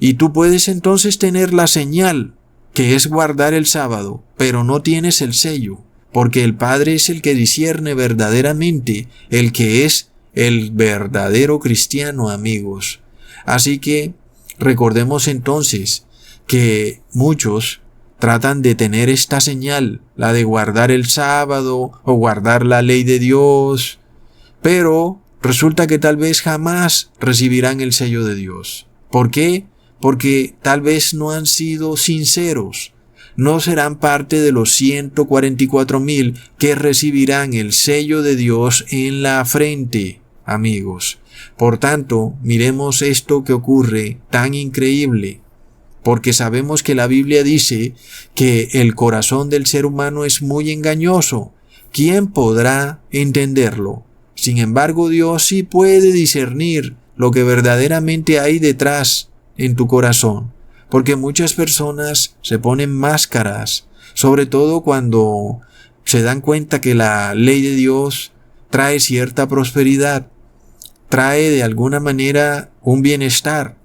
Y tú puedes entonces tener la señal, que es guardar el sábado, pero no tienes el sello, porque el Padre es el que discierne verdaderamente, el que es el verdadero cristiano, amigos. Así que recordemos entonces que muchos tratan de tener esta señal, la de guardar el sábado o guardar la ley de Dios, pero resulta que tal vez jamás recibirán el sello de Dios. ¿Por qué? Porque tal vez no han sido sinceros. No serán parte de los 144,000 que recibirán el sello de Dios en la frente, amigos. Por tanto, miremos esto que ocurre tan increíble, porque sabemos que la Biblia dice que el corazón del ser humano es muy engañoso. ¿Quién podrá entenderlo? Sin embargo, Dios sí puede discernir lo que verdaderamente hay detrás en tu corazón, porque muchas personas se ponen máscaras, sobre todo cuando se dan cuenta que la ley de Dios trae cierta prosperidad, trae de alguna manera un bienestar.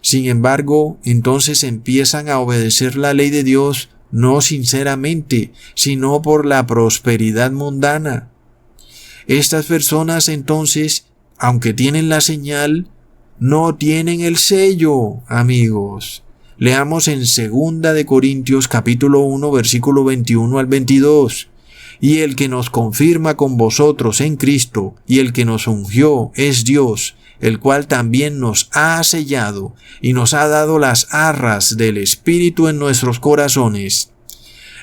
Sin embargo, entonces empiezan a obedecer la ley de Dios no sinceramente, sino por la prosperidad mundana. Estas personas entonces, aunque tienen la señal, no tienen el sello, amigos. Leamos en 2 de Corintios capítulo 1 versículo 21 al 22. Y el que nos confirma con vosotros en Cristo y el que nos ungió es Dios, el cual también nos ha sellado y nos ha dado las arras del Espíritu en nuestros corazones.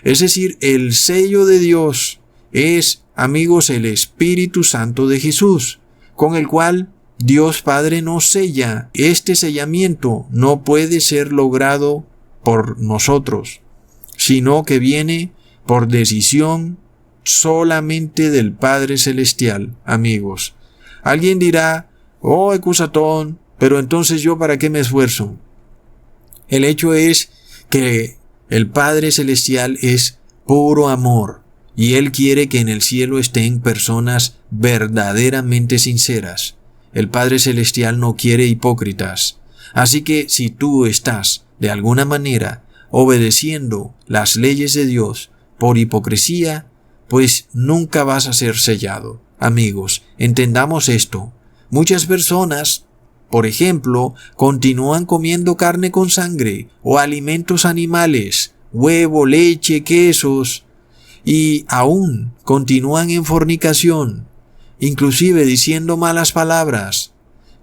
Es decir, el sello de Dios es, amigos, el Espíritu Santo de Jesús, con el cual Dios Padre nos sella. Este sellamiento no puede ser logrado por nosotros, sino que viene por decisión solamente del Padre Celestial, amigos. Alguien dirá, oh, Ecusatón, pero entonces yo ¿para qué me esfuerzo? El hecho es que el Padre Celestial es puro amor y Él quiere que en el cielo estén personas verdaderamente sinceras. El Padre Celestial no quiere hipócritas. Así que si tú estás de alguna manera obedeciendo las leyes de Dios por hipocresía, pues nunca vas a ser sellado. Amigos, entendamos esto. Muchas personas, por ejemplo, continúan comiendo carne con sangre o alimentos animales, huevo, leche, quesos, y aún continúan en fornicación, inclusive diciendo malas palabras.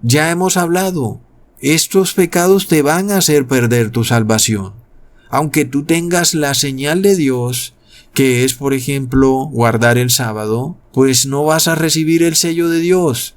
Ya hemos hablado, estos pecados te van a hacer perder tu salvación. Aunque tú tengas la señal de Dios, que es, por ejemplo, guardar el sábado, pues no vas a recibir el sello de Dios.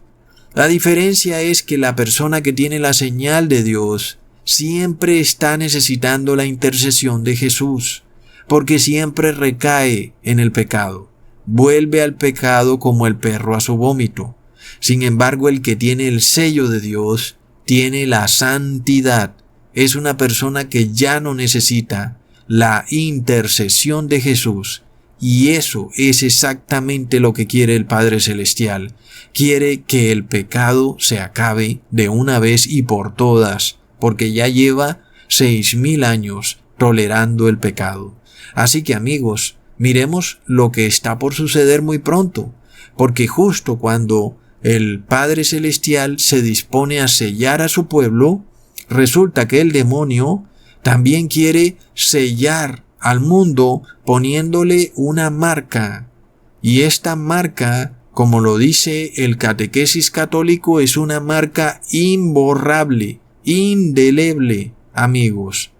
La diferencia es que la persona que tiene la señal de Dios siempre está necesitando la intercesión de Jesús, porque siempre recae en el pecado. Vuelve al pecado como el perro a su vómito. Sin embargo, el que tiene el sello de Dios tiene la santidad. Es una persona que ya no necesita la intercesión de Jesús. Y eso es exactamente lo que quiere el Padre Celestial. Quiere que el pecado se acabe de una vez y por todas, porque ya lleva 6,000 años tolerando el pecado. Así que, amigos, miremos lo que está por suceder muy pronto, porque justo cuando el Padre Celestial se dispone a sellar a su pueblo, resulta que el demonio también quiere sellar al mundo poniéndole una marca. Y esta marca, como lo dice el catequesis católico, es una marca imborrable, indeleble, amigos.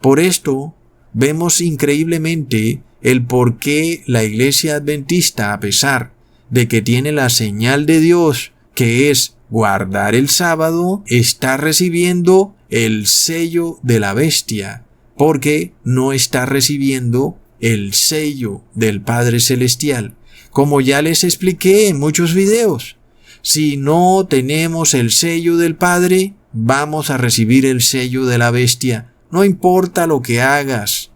Por esto, vemos increíblemente el por qué la Iglesia Adventista, a pesar de que tiene la señal de Dios, que es guardar el sábado, está recibiendo el sello de la bestia, porque no está recibiendo el sello del Padre Celestial. Como ya les expliqué en muchos videos, si no tenemos el sello del Padre, vamos a recibir el sello de la bestia. No importa lo que hagas.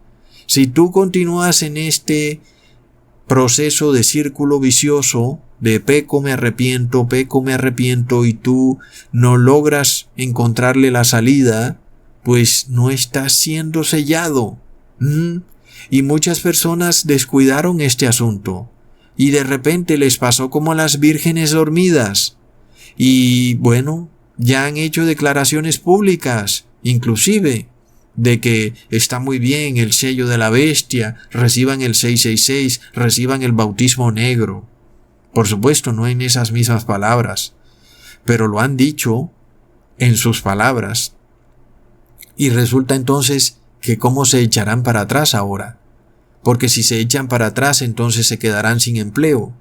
Si tú continúas en este proceso de círculo vicioso, de peco me arrepiento, y tú no logras encontrarle la salida, pues no está siendo sellado. Y muchas personas descuidaron este asunto. Y de repente les pasó como a las vírgenes dormidas. Y bueno, ya han hecho declaraciones públicas, inclusive, de que está muy bien el sello de la bestia, reciban el 666, reciban el bautismo negro. Por supuesto, no en esas mismas palabras, pero lo han dicho en sus palabras. Y resulta entonces que cómo se echarán para atrás ahora, porque si se echan para atrás entonces se quedarán sin empleo.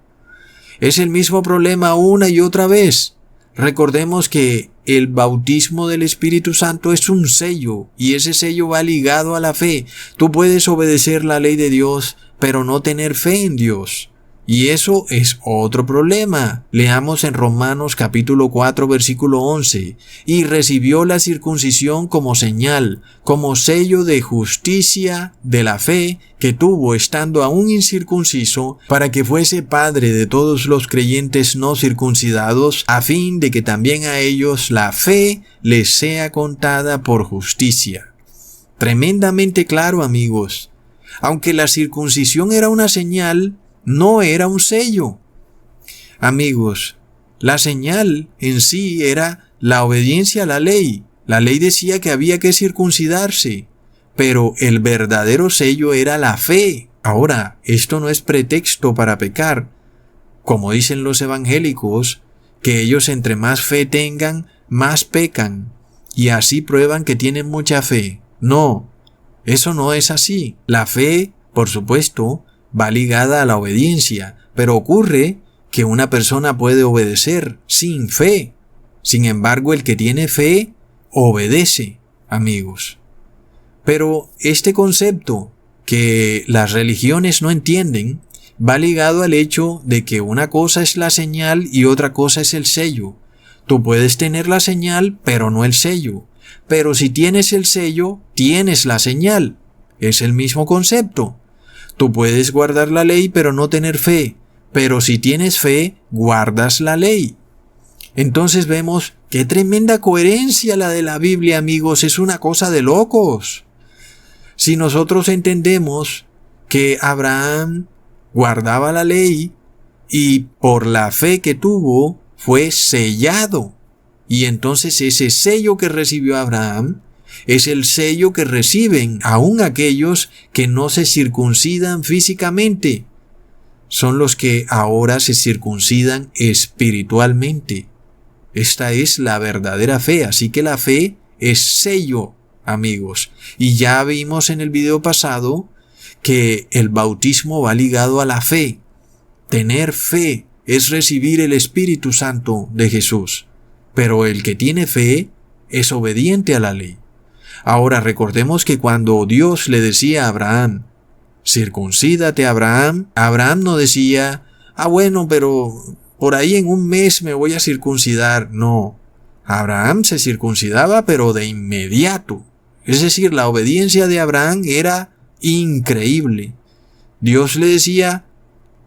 Es el mismo problema una y otra vez. Recordemos que el bautismo del Espíritu Santo es un sello y ese sello va ligado a la fe. Tú puedes obedecer la ley de Dios, pero no tener fe en Dios. Y eso es otro problema. Leamos en Romanos capítulo 4 versículo 11. Y recibió la circuncisión como señal, como sello de justicia de la fe que tuvo estando aún incircunciso, para que fuese padre de todos los creyentes no circuncidados, a fin de que también a ellos la fe les sea contada por justicia. Tremendamente claro, amigos. Aunque la circuncisión era una señal, no era un sello. Amigos, la señal en sí era la obediencia a la ley. La ley decía que había que circuncidarse, pero el verdadero sello era la fe. Ahora, esto no es pretexto para pecar. Como dicen los evangélicos, que ellos entre más fe tengan, más pecan, y así prueban que tienen mucha fe. No, eso no es así. La fe, por supuesto, va ligada a la obediencia, pero ocurre que una persona puede obedecer sin fe. Sin embargo, el que tiene fe, obedece, amigos. Pero este concepto que las religiones no entienden, va ligado al hecho de que una cosa es la señal y otra cosa es el sello. Tú puedes tener la señal, pero no el sello. Pero si tienes el sello, tienes la señal. Es el mismo concepto. Tú puedes guardar la ley pero no tener fe, pero si tienes fe, guardas la ley. Entonces vemos qué tremenda coherencia la de la Biblia, amigos, es una cosa de locos. Si nosotros entendemos que Abraham guardaba la ley y por la fe que tuvo fue sellado, y entonces ese sello que recibió Abraham es el sello que reciben aún aquellos que no se circuncidan físicamente. Son los que ahora se circuncidan espiritualmente. Esta es la verdadera fe, así que la fe es sello, amigos. Y ya vimos en el video pasado que el bautismo va ligado a la fe. Tener fe es recibir el Espíritu Santo de Jesús. Pero el que tiene fe es obediente a la ley. Ahora recordemos que cuando Dios le decía a Abraham, circuncídate Abraham, Abraham no decía, bueno, pero por ahí en un mes me voy a circuncidar. No, Abraham se circuncidaba pero de inmediato. Es decir, la obediencia de Abraham era increíble. Dios le decía,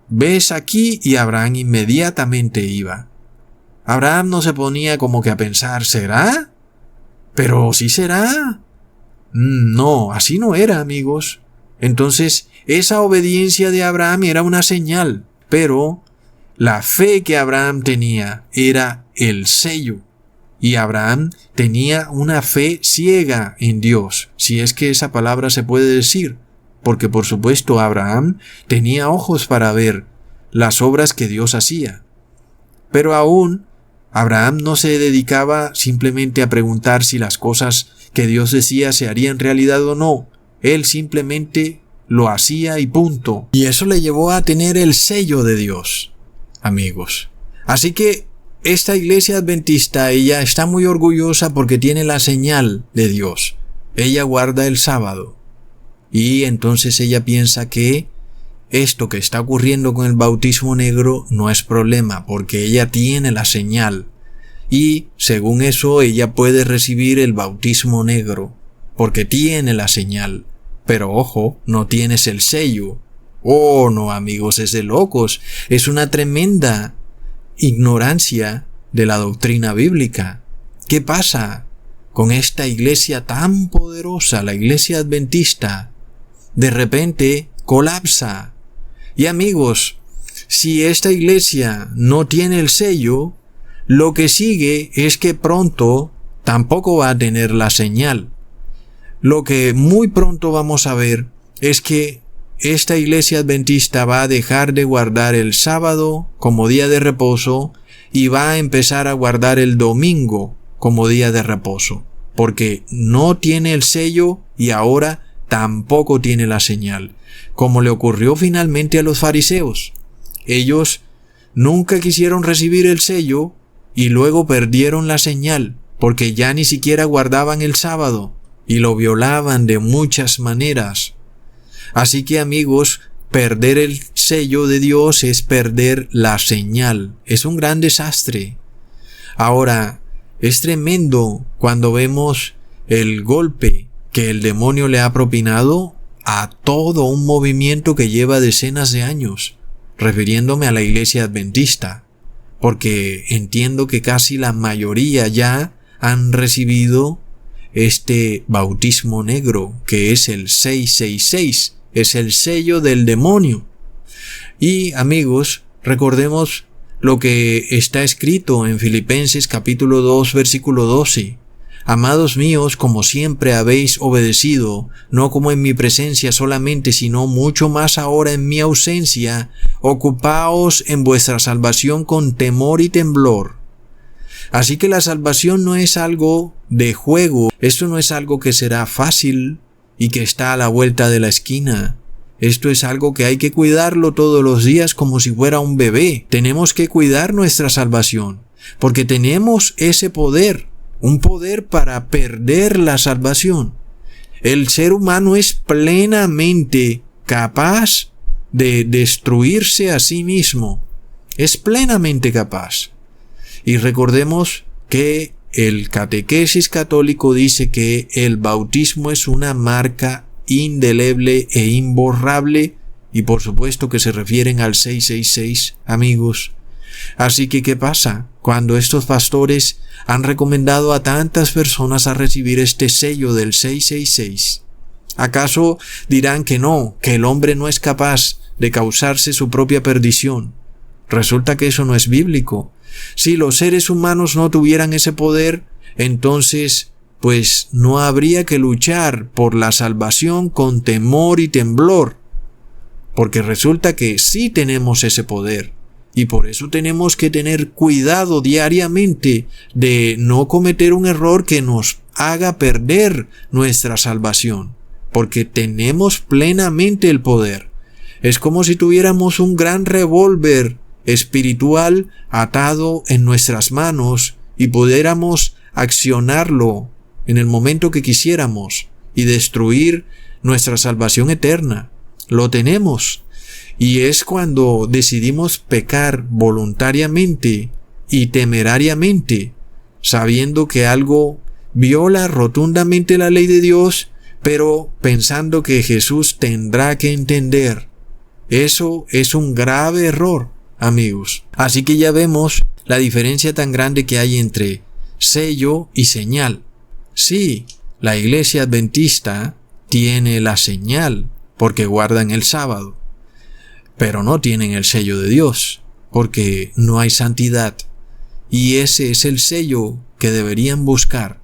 ves aquí, y Abraham inmediatamente iba. Abraham no se ponía como que a pensar, ¿será? Pero sí será. No, así no era, amigos. Entonces, esa obediencia de Abraham era una señal, pero la fe que Abraham tenía era el sello. Y Abraham tenía una fe ciega en Dios, si es que esa palabra se puede decir, porque por supuesto Abraham tenía ojos para ver las obras que Dios hacía. Pero aún Abraham no se dedicaba simplemente a preguntar si las cosas que Dios decía se harían realidad o no. Él simplemente lo hacía y punto. Y eso le llevó a tener el sello de Dios, amigos. Así que esta iglesia adventista, ella está muy orgullosa porque tiene la señal de Dios. Ella guarda el sábado. Y entonces ella piensa que esto que está ocurriendo con el bautismo negro no es problema, porque ella tiene la señal. Y según eso ella puede recibir el bautismo negro, porque tiene la señal. Pero ojo, no tienes el sello. Oh no, amigos, es de locos. Es una tremenda ignorancia de la doctrina bíblica. ¿Qué pasa con esta iglesia tan poderosa, la iglesia adventista, de repente colapsa. Y amigos, si esta iglesia no tiene el sello, lo que sigue es que pronto tampoco va a tener la señal. Lo que muy pronto vamos a ver es que esta iglesia adventista va a dejar de guardar el sábado como día de reposo y va a empezar a guardar el domingo como día de reposo, porque no tiene el sello y ahora tampoco tiene la señal, como le ocurrió finalmente a los fariseos. Ellos nunca quisieron recibir el sello y luego perdieron la señal, porque ya ni siquiera guardaban el sábado y lo violaban de muchas maneras. Así que amigos, perder el sello de Dios es perder la señal. Es un gran desastre. Ahora, es tremendo cuando vemos el golpe que el demonio le ha propinado a todo un movimiento que lleva decenas de años, refiriéndome a la iglesia adventista, porque entiendo que casi la mayoría ya han recibido este bautismo negro, que es el 666, es el sello del demonio. Y amigos, recordemos lo que está escrito en Filipenses capítulo 2 versículo 12. Amados míos, como siempre habéis obedecido, no como en mi presencia solamente, sino mucho más ahora en mi ausencia, ocupaos en vuestra salvación con temor y temblor. Así que la salvación no es algo de juego, esto no es algo que será fácil y que está a la vuelta de la esquina. Esto es algo que hay que cuidarlo todos los días como si fuera un bebé. Tenemos que cuidar nuestra salvación, porque tenemos ese poder, un poder para perder la salvación. El ser humano es plenamente capaz de destruirse a sí mismo. Es plenamente capaz. Y recordemos que el catequesis católico dice que el bautismo es una marca indeleble e imborrable, y por supuesto que se refieren al 666, amigos. Así que, ¿qué pasa cuando estos pastores han recomendado a tantas personas a recibir este sello del 666? ¿Acaso dirán que no, que el hombre no es capaz de causarse su propia perdición? Resulta que eso no es bíblico. Si los seres humanos no tuvieran ese poder, entonces pues no habría que luchar por la salvación con temor y temblor, porque resulta que sí tenemos ese poder, y por eso tenemos que tener cuidado diariamente de no cometer un error que nos haga perder nuestra salvación, porque tenemos plenamente el poder. Es como si tuviéramos un gran revólver espiritual atado en nuestras manos y pudiéramos accionarlo en el momento que quisiéramos y destruir nuestra salvación eterna. Lo tenemos. Y es cuando decidimos pecar voluntariamente y temerariamente, sabiendo que algo viola rotundamente la ley de Dios, pero pensando que Jesús tendrá que entender. Eso es un grave error, amigos. Así que ya vemos la diferencia tan grande que hay entre sello y señal. Sí, la iglesia adventista tiene la señal porque guardan el sábado, pero no tienen el sello de Dios porque no hay santidad, y ese es el sello que deberían buscar.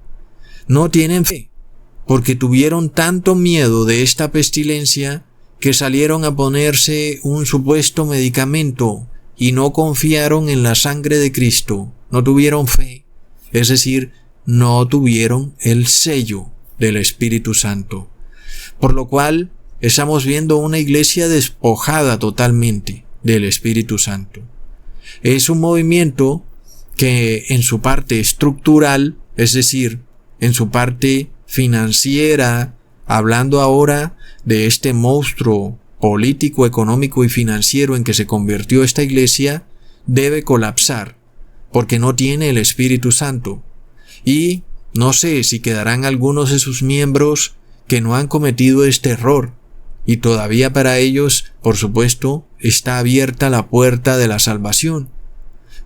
No tienen fe porque tuvieron tanto miedo de esta pestilencia que salieron a ponerse un supuesto medicamento y no confiaron en la sangre de Cristo. No tuvieron fe, es decir, no tuvieron el sello del Espíritu Santo. Por lo cual, estamos viendo una iglesia despojada totalmente del Espíritu Santo. Es un movimiento que en su parte estructural, es decir, en su parte financiera, hablando ahora de este monstruo político, económico y financiero en que se convirtió esta iglesia, debe colapsar, porque no tiene el Espíritu Santo. Y no sé si quedarán algunos de sus miembros que no han cometido este error, y todavía para ellos, por supuesto, está abierta la puerta de la salvación.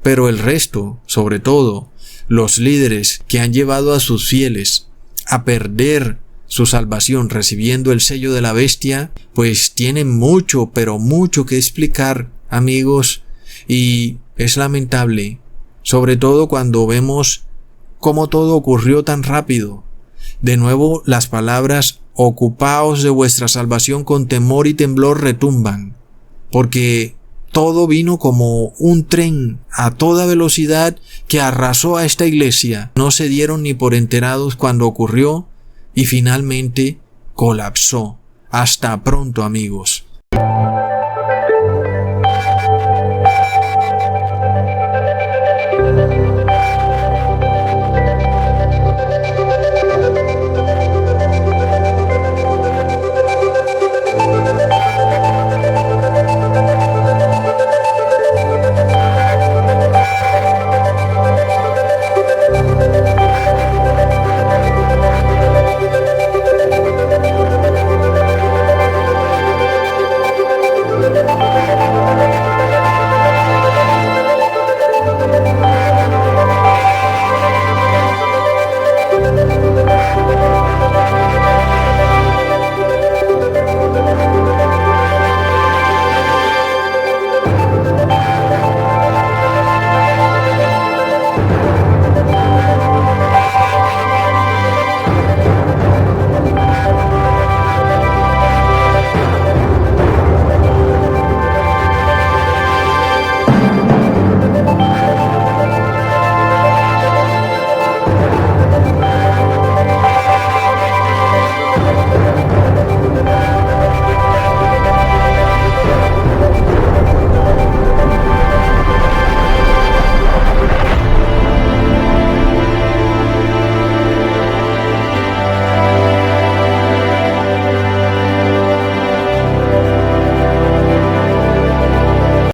Pero el resto, sobre todo, los líderes que han llevado a sus fieles a perder su salvación recibiendo el sello de la bestia, pues tienen mucho, pero mucho que explicar, amigos, y es lamentable, sobre todo cuando vemos cómo todo ocurrió tan rápido. De nuevo, las palabras «ocupaos de vuestra salvación con temor y temblor» retumban, porque todo vino como un tren a toda velocidad que arrasó a esta iglesia. No se dieron ni por enterados cuando ocurrió y finalmente colapsó. Hasta pronto, amigos.